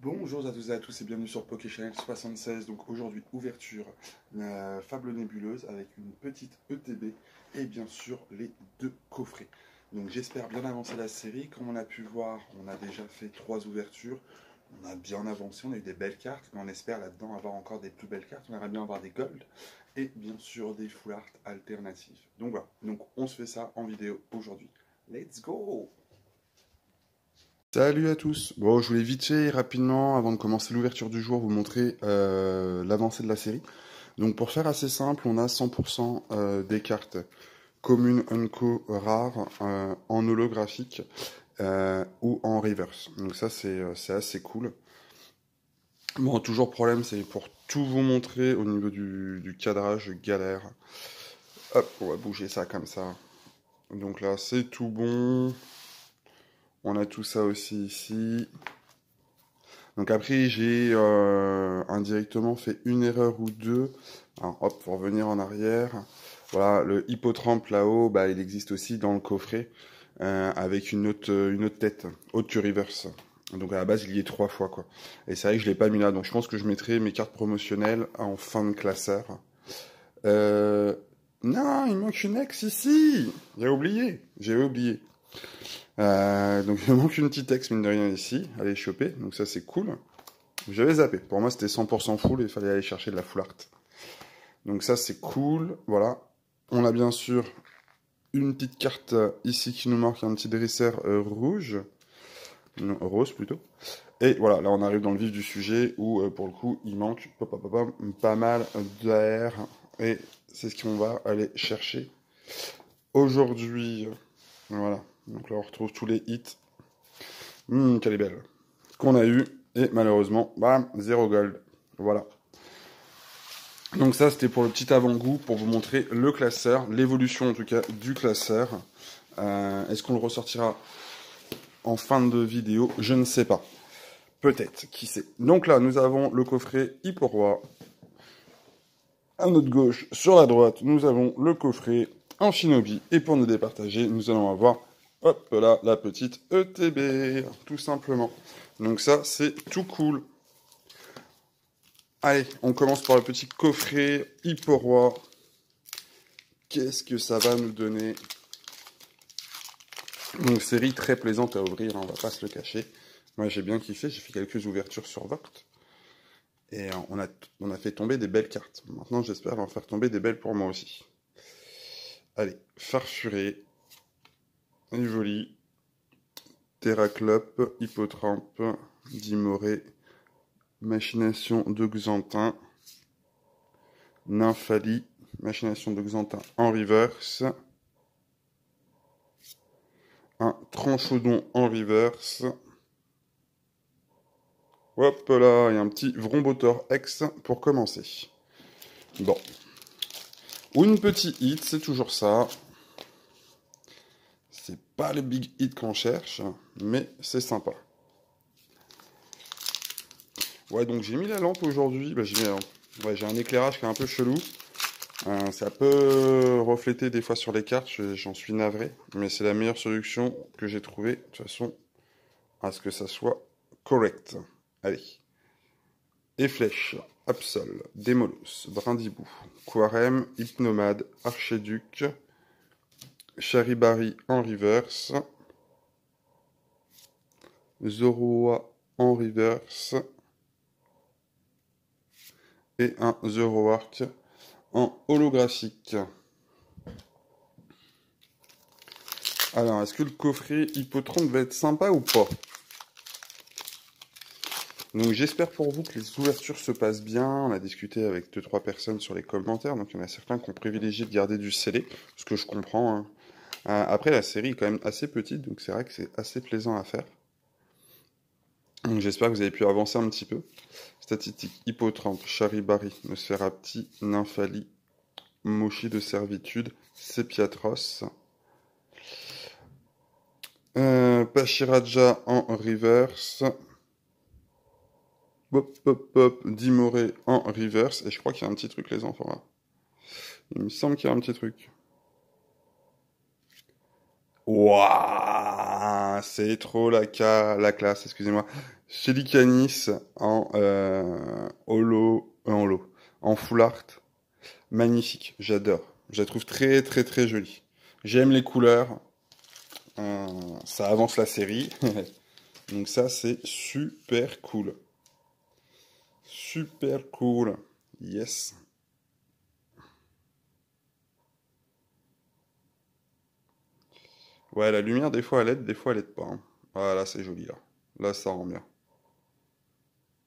Bonjour à tous et à tous et bienvenue sur PokéChannel 76. Donc aujourd'hui, ouverture Fable Nébuleuse avec une petite ETB et bien sûr les deux coffrets. Donc j'espère bien avancer la série. Comme on a pu voir, on a déjà fait 3 ouvertures. On a bien avancé, on a eu des belles cartes, mais on espère là-dedans avoir encore des plus belles cartes. On aimerait bien avoir des gold et bien sûr des full art alternatifs. Donc voilà, donc on se fait ça en vidéo aujourd'hui. Let's go! Salut à tous. Bon, je voulais vite fait, rapidement, avant de commencer l'ouverture du jour, vous montrer l'avancée de la série. Donc pour faire assez simple, on a 100% des cartes communes Unco rares en holographique ou en reverse. Donc ça c'est assez cool. Bon, toujours problème, c'est pour tout vous montrer au niveau du cadrage, je galère. Hop, on va bouger ça comme ça. Donc là, c'est tout bon. On a tout ça aussi ici. Donc après, j'ai indirectement fait une erreur ou deux. Alors hop, pour revenir en arrière. Voilà, le hippotrampe là-haut, bah, il existe aussi dans le coffret avec une autre tête, haute que reverse. Donc à la base, il y est 3 fois, quoi. Et c'est vrai que je l'ai pas mis là. Donc je pense que je mettrai mes cartes promotionnelles en fin de classeur. Euh... Non, il manque une ex ici. J'ai oublié. Donc il me manque une petite ex, mine de rien, ici. Allez choper, donc ça c'est cool. J'avais zappé. Pour moi, c'était 100% full et il fallait aller chercher de la full art. Donc ça, c'est cool. Voilà. On a bien sûr une petite carte ici qui nous marque un petit dresseur rouge. Non, rose plutôt. Et voilà, là on arrive dans le vif du sujet où pour le coup il manque pas mal d'air. Et c'est ce qu'on va aller chercher aujourd'hui. Voilà. Donc là on retrouve tous les hits. Qu'elle est belle. Qu'on a eu. Et malheureusement, bam, 0 gold. Voilà. Donc ça, c'était pour le petit avant-goût, pour vous montrer le classeur, l'évolution en tout cas du classeur. Est-ce qu'on le ressortira en fin de vidéo? Je ne sais pas. Peut-être, qui sait. Donc là, nous avons le coffret Hipporoi. À notre gauche, sur la droite, nous avons le coffret en Shinobi. Et pour nous départager, nous allons avoir, hop là, la petite ETB, tout simplement. Donc ça, c'est tout cool. Allez, on commence par le petit coffret Hipporoi. Qu'est-ce que ça va nous donner? Donc série très plaisante à ouvrir, hein, on va pas se le cacher. Moi j'ai bien kiffé, j'ai fait quelques ouvertures sur Voct. Et on a fait tomber des belles cartes. Maintenant j'espère en faire tomber des belles pour moi aussi. Allez, Farfuré, Evoli, Terraclope, Hippotrampe, Dimoré, Machination de Xantin, Nymphali, Machination de Xantin en reverse, un Tranchodon en reverse. Hop là, il y a un petit Vrombotor X pour commencer. Bon. Ou une petite hit, c'est toujours ça. C'est pas le big hit qu'on cherche, mais c'est sympa. Ouais, donc j'ai mis la lampe aujourd'hui. Bah, j'ai un éclairage qui est un peu chelou. Ça peut refléter des fois sur les cartes, j'en suis navré. Mais c'est la meilleure solution que j'ai trouvée, de toute façon, à ce que ça soit correct. Allez. Et flèche, Absol, Démolos, Brindibou, Quarem, Hypnomade, Archéduc, Charibari en reverse, Zoroa en reverse, et un Zoroark en holographique. Alors, est-ce que le coffret Hippotrampe va être sympa ou pas? Donc j'espère pour vous que les ouvertures se passent bien. On a discuté avec 2-3 personnes sur les commentaires, donc il y en a certains qui ont privilégié de garder du scellé, ce que je comprends, hein. Après la série est quand même assez petite, donc c'est vrai que c'est assez plaisant à faire. Donc j'espère que vous avez pu avancer un petit peu. Statistiques, Hippotrampe, Charibari, Nosferapti, Nymphali, Mochi de servitude, Sepiatros, Pachiraja en reverse, Dimoré en reverse, et je crois qu'il y a un petit truc les enfants là. Il me semble qu'il y a un petit truc. Waouh, c'est trop la classe, excusez-moi. Shelly en en full art. Magnifique, j'adore. Je la trouve très très très jolie. J'aime les couleurs. Ça avance la série. Donc ça, c'est super cool. Super cool. Yes. Ouais, la lumière, des fois, elle aide, des fois, elle aide pas. Hein. Voilà, c'est joli, là. Là, ça rend bien.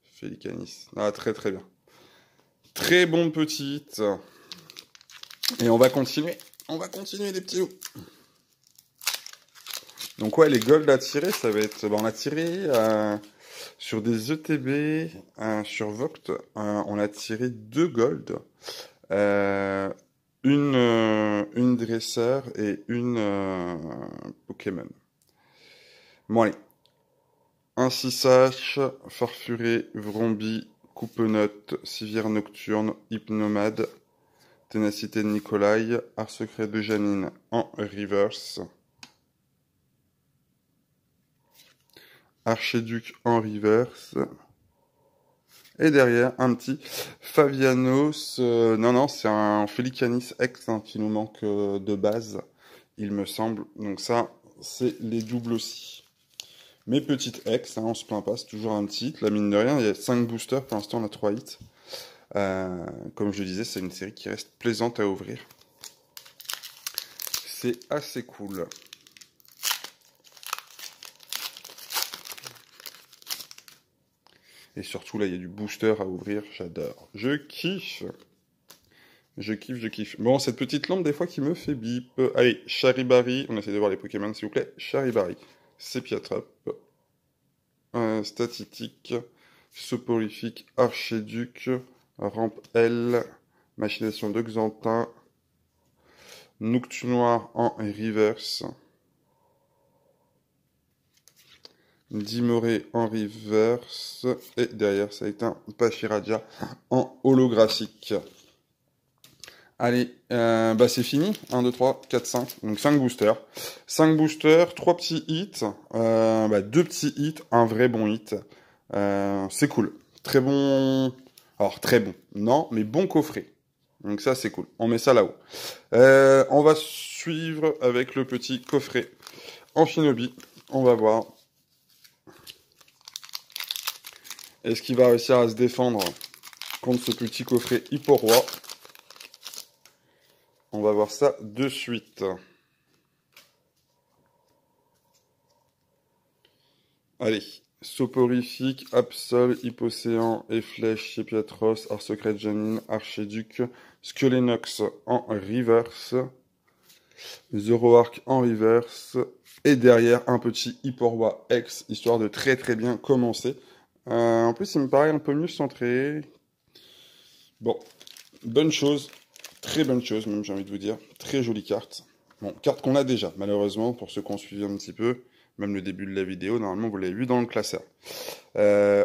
Félicanis. Ah, très, très bien. Très bonne petite. Et on va continuer. On va continuer, les petits loups. Donc, ouais, les golds à tirer, ça va être... on a tiré sur des ETB, sur Voct. On a tiré 2 golds. Une dresseur et une Pokémon. Bon, allez. Un Sissache, Farfuré, Vrombi, Coupenote, Civière Nocturne, Hypnomade, Ténacité de Nikolai, Art Secret de Janine en reverse, Archéduc en reverse, et derrière un petit Favianos, non, c'est un Félicanis X hein, qui nous manque de base, il me semble, donc ça, c'est les doubles aussi. Mes petites X, hein, on se plaint pas, c'est toujours un petit hit. La mine de rien, il y a 5 boosters, pour l'instant on a 3 hits. Comme je le disais, c'est une série qui reste plaisante à ouvrir. C'est assez cool. Et surtout là, il y a du booster à ouvrir, j'adore. Je kiffe. Je kiffe, je kiffe. Bon, cette petite lampe des fois qui me fait bip. Allez, Charibari, on essaie de voir les Pokémon s'il vous plaît. Charibari, Sepiatrap. Statistique, Soporifique, Archéduc, Rampe L, Machination de Xantin, Noctunoir en reverse, Dimoré en reverse, et derrière ça est un Pachiradia en holographique. Allez, c'est fini. 1, 2, 3, 4, 5. Donc 5 boosters. 5 boosters, 3 petits hits. 2 petits hits, un vrai bon hit. C'est cool. Très bon. Alors, très bon. Non, mais bon coffret. Donc ça, c'est cool. On met ça là-haut. On va suivre avec le petit coffret en Shinobi. On va voir. Est-ce qu'il va réussir à se défendre contre ce petit coffret Hipporoi? On va voir ça de suite. Allez, Soporifique, Absol, Hypocéan, Efflèche, Chépiatros, Art Secret Janine, Archéduc, Skelenox en reverse, Zoroark en reverse, et derrière un petit Hipporoi X, histoire de très très bien commencer. En plus, il me paraît un peu mieux centré. Bon, bonne chose. Très bonne chose, même, j'ai envie de vous dire. Très jolie carte. Bon, carte qu'on a déjà, malheureusement, pour ceux qui ont suivi un petit peu. Même le début de la vidéo, normalement, vous l'avez vu dans le classeur.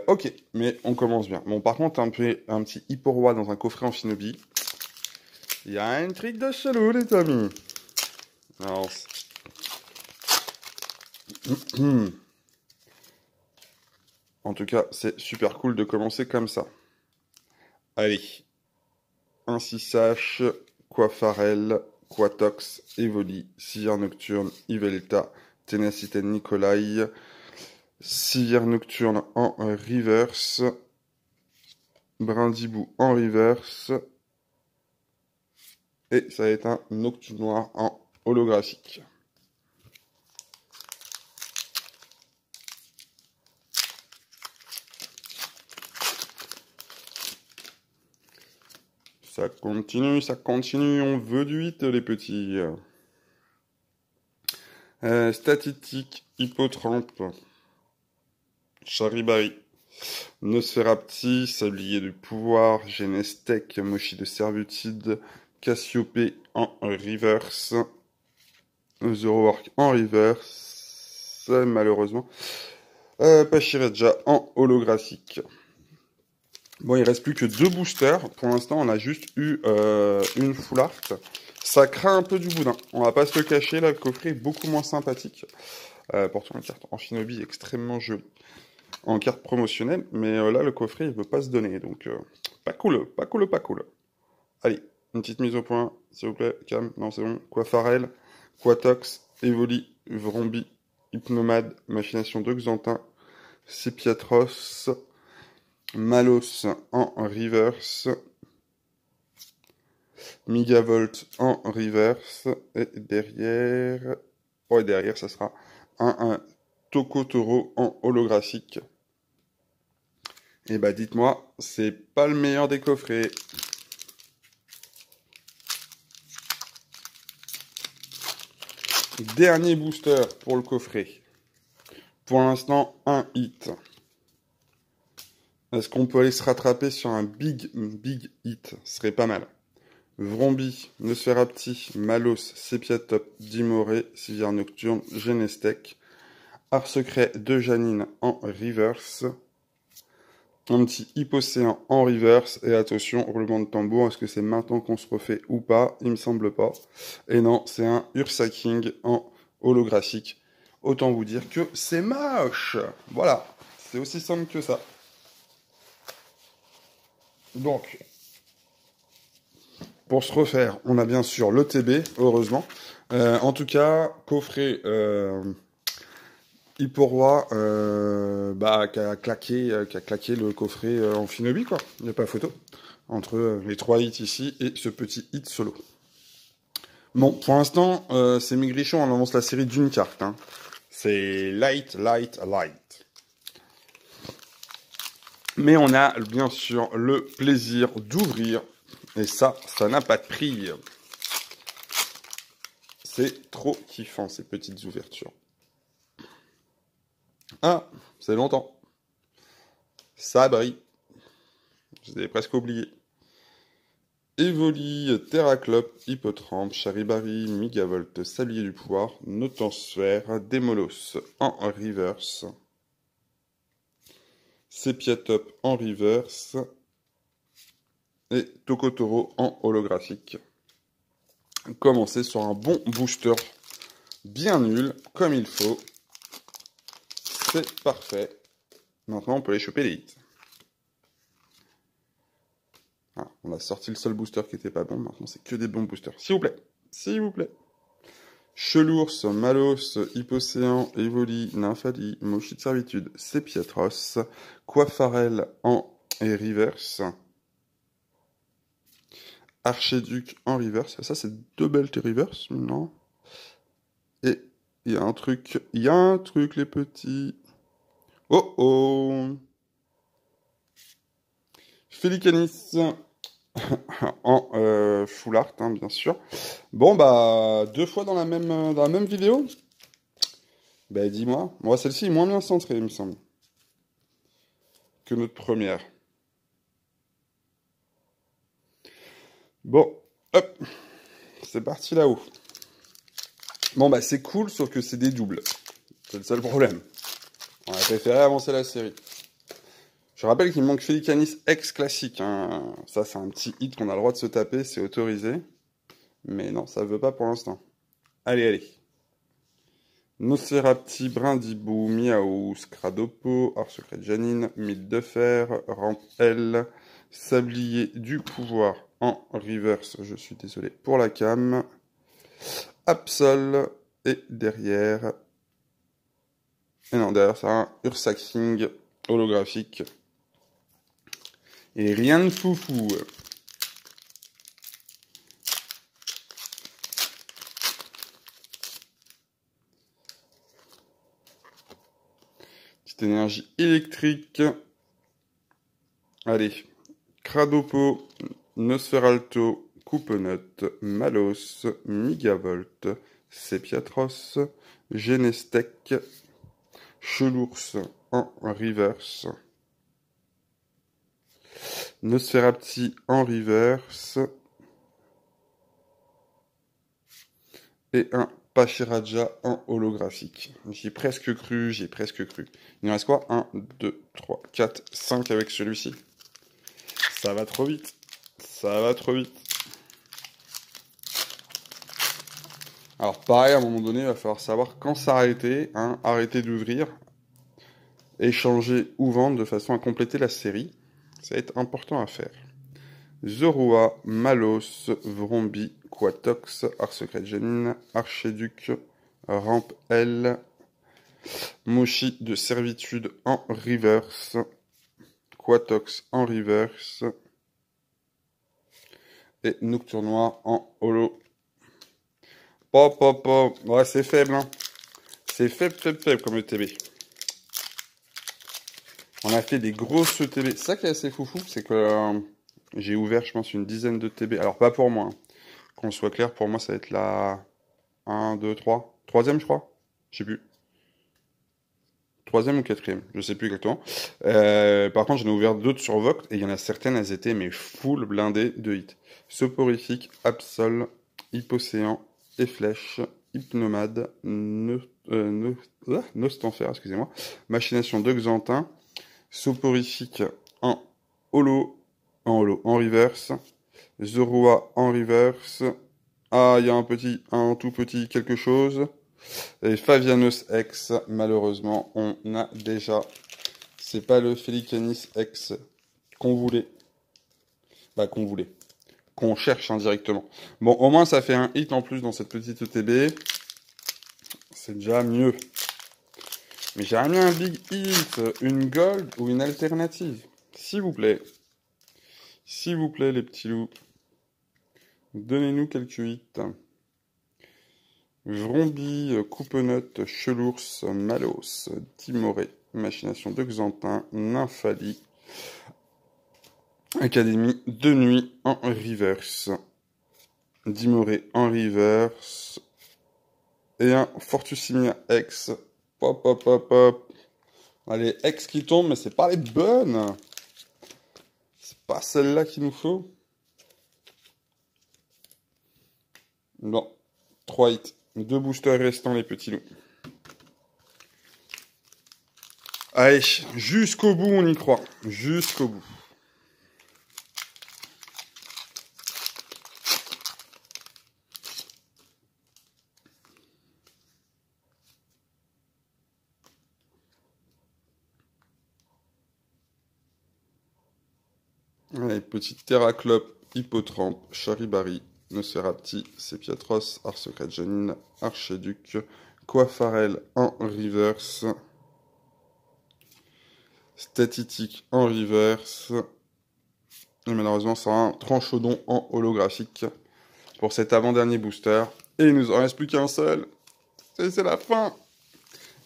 Ok, mais on commence bien. Bon, par contre, un petit Hipporoi dans un coffret en Shinobi. Il y a un truc de chelou, les amis. Alors, en tout cas, c'est super cool de commencer comme ça. Allez. Un Sissache, Quafarel, Quatox, Evoli, Civière Nocturne, Ivelta, Ténacité de Nikolai, Civière Nocturne en reverse, Brindibou en reverse, et ça va être un Noctunoir en holographique. Ça continue, on veut du 8 les petits. Statistique, Hippotrampe, Charibari, Nosferapti, Sablier de Pouvoir, Genestek, Mochi de Servitude, Cassiopée en reverse, Zoroark en reverse, malheureusement, Pachiraja en holographique. Bon, il reste plus que 2 boosters. Pour l'instant, on a juste eu une full art. Ça craint un peu du boudin. On va pas se le cacher, là, le coffret est beaucoup moins sympathique. Pourtant, une carte en Shinobi extrêmement jolie. en carte promotionnelle, mais là, le coffret, il veut pas se donner, donc pas cool, pas cool, pas cool. Allez, une petite mise au point, s'il vous plaît, Cam, non, c'est bon. Quafarel, Quatox, Evoli, Vrombi, Hypnomade, Machination de Xantin, Sepiatros, Malos en reverse, Migavolt en reverse, et derrière, oh, et derrière, ça sera un Tokotoro en holographique. Et bah dites-moi, c'est pas le meilleur des coffrets. Dernier booster pour le coffret. Pour l'instant, un hit. Est-ce qu'on peut aller se rattraper sur un big hit? Ce serait pas mal. Vrombi, Nosferapti, Malos, Sepiatop, Dimoré, Civière Nocturne, Genestec, Art Secret de Janine en reverse, un petit Hypocéan en reverse, et attention, roulement de tambour, est-ce que c'est maintenant qu'on se refait ou pas? Il me semble pas. Et non, c'est un Ursaking en holographique. Autant vous dire que c'est moche. Voilà, c'est aussi simple que ça. Donc, pour se refaire, on a bien sûr le TB, heureusement. En tout cas, coffret Hipporoi qui a claqué le coffret en Finobi, quoi. Il n'y a pas photo. Entre les 3 hits ici et ce petit hit solo. Bon, pour l'instant, c'est Maigrichon, on avance la série d'une carte. Hein. C'est light. Mais on a bien sûr le plaisir d'ouvrir. Et ça n'a pas de prix. C'est trop kiffant, ces petites ouvertures. Ah, c'est longtemps. Ça brille. Je les ai presque oubliés. Evoli, Terraclop, Hippotrampe, Charibari, Migavolt, Sablier du Pouvoir, Notensphère, Démolos en reverse, Sepiatop en reverse et Tokotoro en holographique. Commencer sur un bon booster bien nul, comme il faut. C'est parfait. Maintenant, on peut aller choper les hits. Ah, on a sorti le seul booster qui était pas bon. Maintenant, c'est que des bons boosters. S'il vous plaît. S'il vous plaît. Chelours, Malos, Hypocéan, Evoli, Nymphali, Moshi de Servitude, Sepiatros, Quafarel en et reverse. Archéduc en reverse. Ça, c'est deux belles reverse, non? Et il y a un truc, les petits. Oh oh! Félicanis en full art, hein, bien sûr. Bon, bah, 2 fois dans la même vidéo. Bah, dis-moi. Moi, celle-ci est moins bien centrée, il me semble, que notre première. Bon, hop, c'est parti là-haut. Bon, bah, c'est cool, sauf que c'est des doubles. C'est le seul problème. On a préféré avancer la série. Je rappelle qu'il manque Félicanis ex classique. Hein. Ça, c'est un petit hit qu'on a le droit de se taper, c'est autorisé. Mais non, ça veut pas pour l'instant. Allez. Nosferapti, Brindibou, Miaou, Scradopo, Art Secret de Janine, Mythe de Fer, Rampe L, Sablier du Pouvoir en reverse, je suis désolé pour la cam, Absol, et derrière, c'est un Ursaking holographique, et rien de foufou. Petite énergie électrique. Allez, Cradopo, Nosferalto, Coupenot, Malos, Migavolt, Sepiatros, Genestec, Chelours en reverse, Nosferapti en reverse, et un Pachiraja en holographique. J'y ai presque cru. Il nous reste quoi? 1, 2, 3, 4, 5 avec celui-ci. Ça va trop vite. Alors pareil, à un moment donné, il va falloir savoir quand s'arrêter, hein, arrêter d'ouvrir. échanger ou vendre de façon à compléter la série. Ça va être important à faire. Zorua, Malos, Vrombi, Quatox, Arcecret Génine, Archéduc, Ramp L, Moshi de Servitude en reverse, Quatox en reverse, et Nocturnoir en holo. Pop, pop, pop. Ouais, c'est faible, hein. C'est faible, faible, faible comme ETB. On a fait des grosses ETB. C'est ça qui est assez foufou, c'est que j'ai ouvert, je pense, une dizaine de TB. Alors, pas pour moi, hein. Qu'on soit clair, pour moi, ça va être la 1, 2, 3. Troisième, je crois. Je sais plus. Troisième ou quatrième, je sais plus exactement. Par contre, j'en ai ouvert d'autres sur Voct, et il y en a certaines, elles étaient mais full blindées de hits. Soporifique, Absol, Hypocéan, Efflèche, Hypnomade, Nostanfer, excusez-moi, Machination de Xantin, Soporifique en holo, en reverse, Zorua en reverse. Ah, il y a un tout petit quelque chose. Et Favianos X, malheureusement, on a déjà. C'est pas le Felicanis X qu'on voulait. Bah, qu'on cherche indirectement. Bon, au moins, ça fait un hit en plus dans cette petite ETB. C'est déjà mieux. Mais j'aimerais bien un big hit, une gold ou une alternative. S'il vous plaît. S'il vous plaît, les petits loups. Donnez-nous quelques hits. Vrombi, Coupenot, Chelours, Malos, Timoré, Machination de Xantin, Nymphalie, Académie de nuit en reverse, Dimoré en reverse, et un Fortusimia X. Pop, pop, pop, pop. Allez, X qui tombe, mais c'est pas les bonnes. C'est pas celle-là qu'il nous faut. Bon, 3 hits. 2 boosters restants, les petits loups. Allez, jusqu'au bout, on y croit. Jusqu'au bout. Allez, petite Terraclope, Hippotrampe, Charibari, Nosferapti, Sepiatros, Arcecret Janine, Archéduc, Coiffarel en reverse, Statitique en reverse, et malheureusement, ça a un Tranchodon en holographique pour cet avant-dernier booster. Et il nous en reste plus qu'un seul. Et c'est la fin.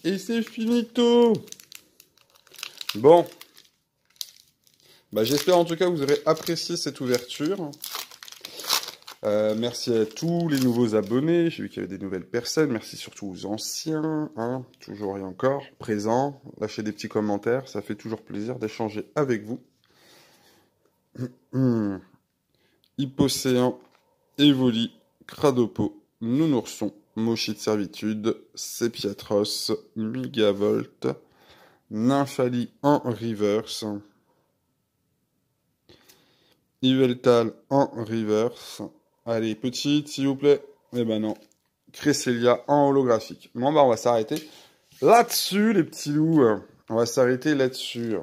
Et c'est finito. Bon. Bah, j'espère en tout cas que vous aurez apprécié cette ouverture. Merci à tous les nouveaux abonnés. J'ai vu qu'il y avait des nouvelles personnes. Merci surtout aux anciens, hein, toujours et encore, présents. Lâchez des petits commentaires. Ça fait toujours plaisir d'échanger avec vous. Hypocéan, Evoli, Cradopo, Nounourson, Moshi de Servitude, Sepiatros, Migavolt, Nymphalie en reverse, Yveltal en reverse. Allez, petite, s'il vous plaît. Eh ben non. Cresselia en holographique. Bon, bah, on va s'arrêter là-dessus, les petits loups. On va s'arrêter là-dessus.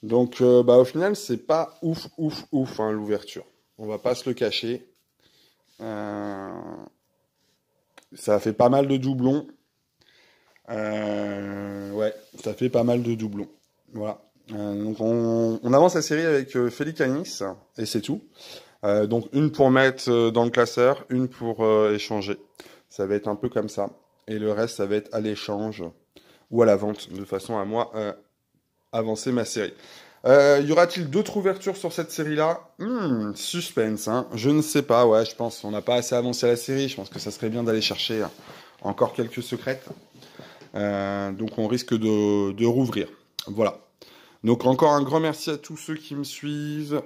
Donc, bah, au final, c'est pas ouf, ouf, ouf, hein, l'ouverture. On va pas se le cacher. Ça fait pas mal de doublons. Ouais, ça fait pas mal de doublons. Voilà. Donc, on avance la série avec Felicanis, et c'est tout. Donc une pour mettre dans le classeur, une pour échanger. Ça va être un peu comme ça. Et le reste, ça va être à l'échange ou à la vente, de façon à moi avancer ma série. Y aura-t-il d'autres ouvertures sur cette série-là? Suspense, hein. Je ne sais pas, ouais, je pense. On n'a pas assez avancé la série. Je pense que ça serait bien d'aller chercher encore quelques secrètes. Donc on risque de rouvrir. Voilà. Donc encore un grand merci à tous ceux qui me suivent.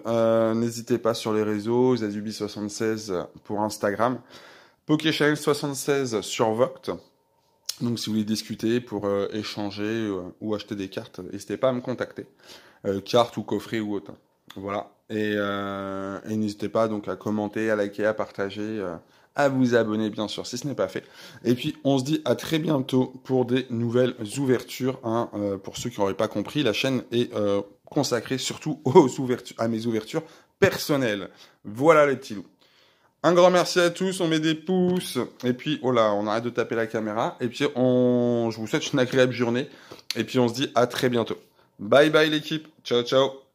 N'hésitez pas sur les réseaux, Zazubi76 pour Instagram, PokéChannel76 sur Voct. Donc si vous voulez discuter pour échanger ou acheter des cartes, n'hésitez pas à me contacter. Cartes ou coffrets ou autre. Voilà. Et n'hésitez pas donc à commenter, à liker, à partager à vous abonner, bien sûr, si ce n'est pas fait. Et puis, on se dit à très bientôt pour des nouvelles ouvertures. Hein. Pour ceux qui n'auraient pas compris, la chaîne est consacrée surtout à mes ouvertures personnelles. Voilà les petits loups. Un grand merci à tous, on met des pouces. Et puis, oh là, on arrête de taper la caméra. Et puis, je vous souhaite une agréable journée. Et puis, on se dit à très bientôt. Bye bye l'équipe. Ciao, ciao.